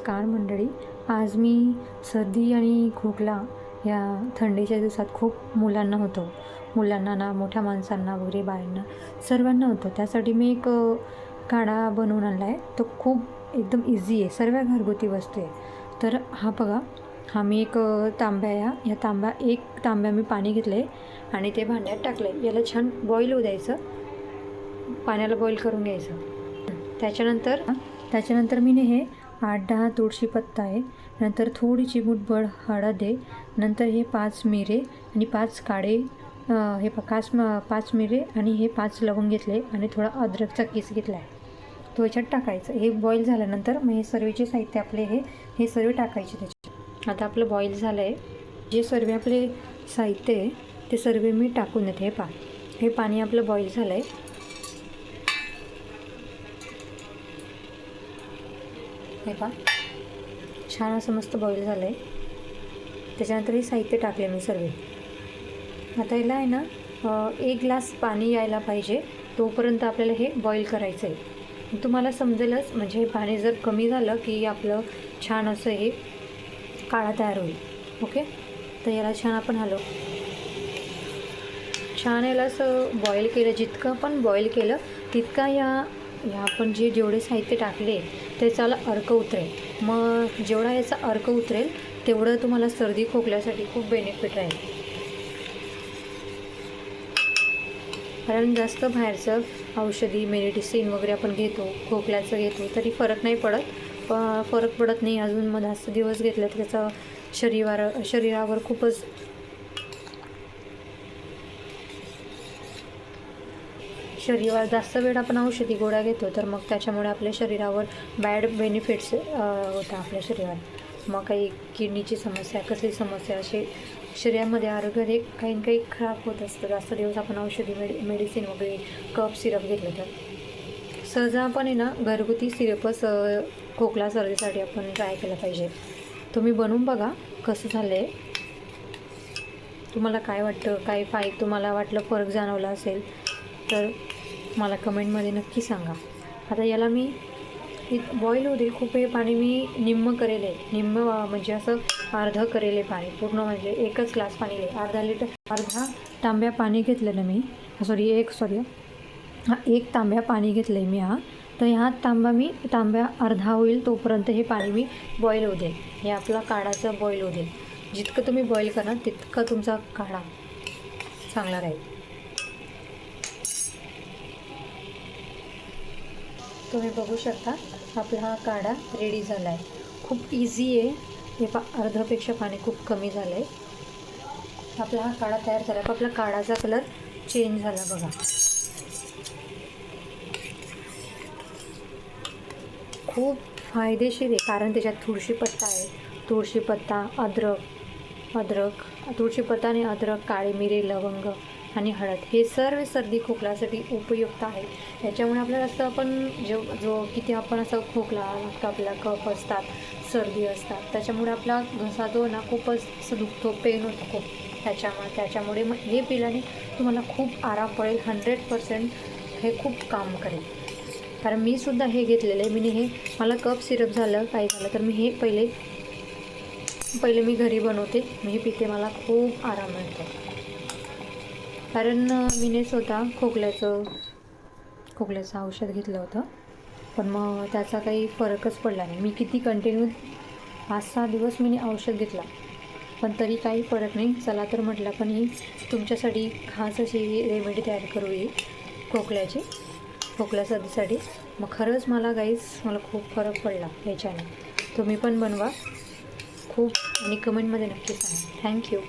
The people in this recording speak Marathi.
नमस्कार मंडळी. आज मी सर्दी आणि खोकला या थंडीच्या दिवसात खूप मुलांना होतो, मुलांना ना, मोठ्या माणसांना वगैरे, बायांना, सर्वांना होतो. त्यासाठी मी एक काढा बनवून आणला आहे. तो खूप एकदम इझी आहे, सर्व घरगुती वस्तू आहे. तर हा बघा, हा मी एक एक तांब्या मी पाणी घेतलं आहे आणि ते भांड्यात टाकलं आहे. याला छान बॉईल होऊ द्यायचं, पाण्याला बॉईल करून घ्यायचं. त्याच्यानंतर मी हे 8-10 तुळशी पत्ता आहे, नंतर थोडी चिमूटभर हळद आहे, नंतर हे 5 मिरे आणि 5 काळे हे 5 मिरे आणि हे 5 लवंग घेतले आणि थोडा अद्रकचा किस घेतला आहे, तो याच्यात टाकायचं. हे बॉईल झाल्यानंतर मग हे सर्वचे साहित्य आपले हे सर्व टाकायचे त्याच्यात. आता आपलं बॉईल झालं आहे. जे सर्व आपले साहित्य आहे ते सर्व मी टाकून येते. हे पाणी आपलं बॉईल झालं आहे. हे पहा, छान असं मस्त बॉईल झालं आहे. त्याच्यानंतर हे साहित्य टाकले मी सर्व. आता याला आहे ना 1 ग्लास पाणी यायला पाहिजे तोपर्यंत आपल्याला हे बॉईल करायचं आहे. तुम्हाला समजेलच, म्हणजे हे पाणी जर कमी झालं की आपलं छान असं हे काढा तयार होईल. ओके, तर याला छान आपण छान याला असं बॉईल केलं. जितकं आपण बॉईल केलं तितका या आपण जेवढे साहित्य टाकले त्याच्याला अर्क उतरेल. मग जेवढा याचा अर्क उतरेल तेवढं तुम्हाला सर्दी खोकल्यासाठी खूप बेनिफिट राहील. कारण जास्त बाहेरचं औषधी मेडिसिन वगैरे आपण घेतो, खोकल्याचं घेतो, तरी फरक नाही पडत नाही. अजून मग जास्त दिवस घेतले तर त्याचा शरीरावर खूपच जास्त वेळ आपण औषधी गोळ्या घेतो तर मग त्याच्यामुळे आपल्या शरीरावर बॅड बेनिफिट्स होतात आपल्या शरीरात. मग काही किडनीची समस्या, कसली समस्या, असे शरीरामध्ये आरोग्य हे काही खराब होत असतं. जास्त दिवस आपण औषधी मेडिसिन वगैरे कफ सिरप घेतलं तर सहज आपण आहे ना घरगुती सिरपच खोकला सर्दीसाठी आपण ट्राय केलं पाहिजे. तुम्ही बनवून बघा कसं झालं आहे. तुम्हाला काय वाटतं, तुम्हाला वाटलं फरक जाणवला असेल तर मला कमेंटमध्ये नक्की सांगा. आता याला मी बॉईल होऊ दे. खूप हे पाणी मी निम्म म्हणजे असं अर्धं करेल पाणी. पूर्ण म्हणजे 1 ग्लास पाणी अर्धा तांब्या पाणी घेतलेलं मी. एक तांब्या पाणी घेतलं आहे मी. तर ह्या तांब्या अर्धा होईल तोपर्यंत हे पाणी मी बॉईल होऊ दे. हे आपला काढाचं बॉईल होऊ दे. जितकं तुम्ही बॉईल करणार तितकं तुमचा काढा चांगला राहील. तुम्ही बघू शकता आपला हा काढा रेडी झाला आहे. खूप इझी आहे. हे अर्ध्यापेक्षा पाणी खूप कमी झालं आहे. आपला हा काढा तयार झाला. आपला काढाचा कलर चेंज झाला बघा. खूप फायदेशीर आहे कारण त्याच्यात तुळशीपत्ता आहे. तुळशीपत्ता, तुळशीपत्ता आणि अद्रक, काळे मिरे, लवंग आणि हळद हे सर्व सर्दी खोकल्यासाठी उपयुक्त आहे. याच्यामुळे आपल्याला असं आपण किती आपण असं खोकला आपला कफ असतात, सर्दी असतात, त्याच्यामुळे आपला घसा जो ना खूपच असं दुखतो, पेन होतो खूप. त्याच्यामुळे मग हे पिल्याने तुम्हाला खूप आराम पडेल. 100% हे खूप काम करेल. कारण मी सुद्धा हे घेतलेलं आहे. मला कफ सिरप झालं, काही झालं तर मी हे पहिले मी घरी बनवते, मी पिते. मला खूप आराम मिळतो. कारण मी स्वतः खोकल्याचं औषध घेतलं होतं, पण मग त्याचा काही फरकच पडला नाही. मी किती कंटिन्यू 5-6 दिवस मी औषध घेतला पण तरी काही फरक नाही. चला तर म्हटलं पण ही तुमच्यासाठी खास अशी रेमेडी तयार करू ही खोकल्या सर्दीसाठी. मग खरंच मला खूप फरक पडला याच्याने. तुम्ही पण बनवा खूप आणि कमेंटमध्ये नक्की सांगा. थँक्यू.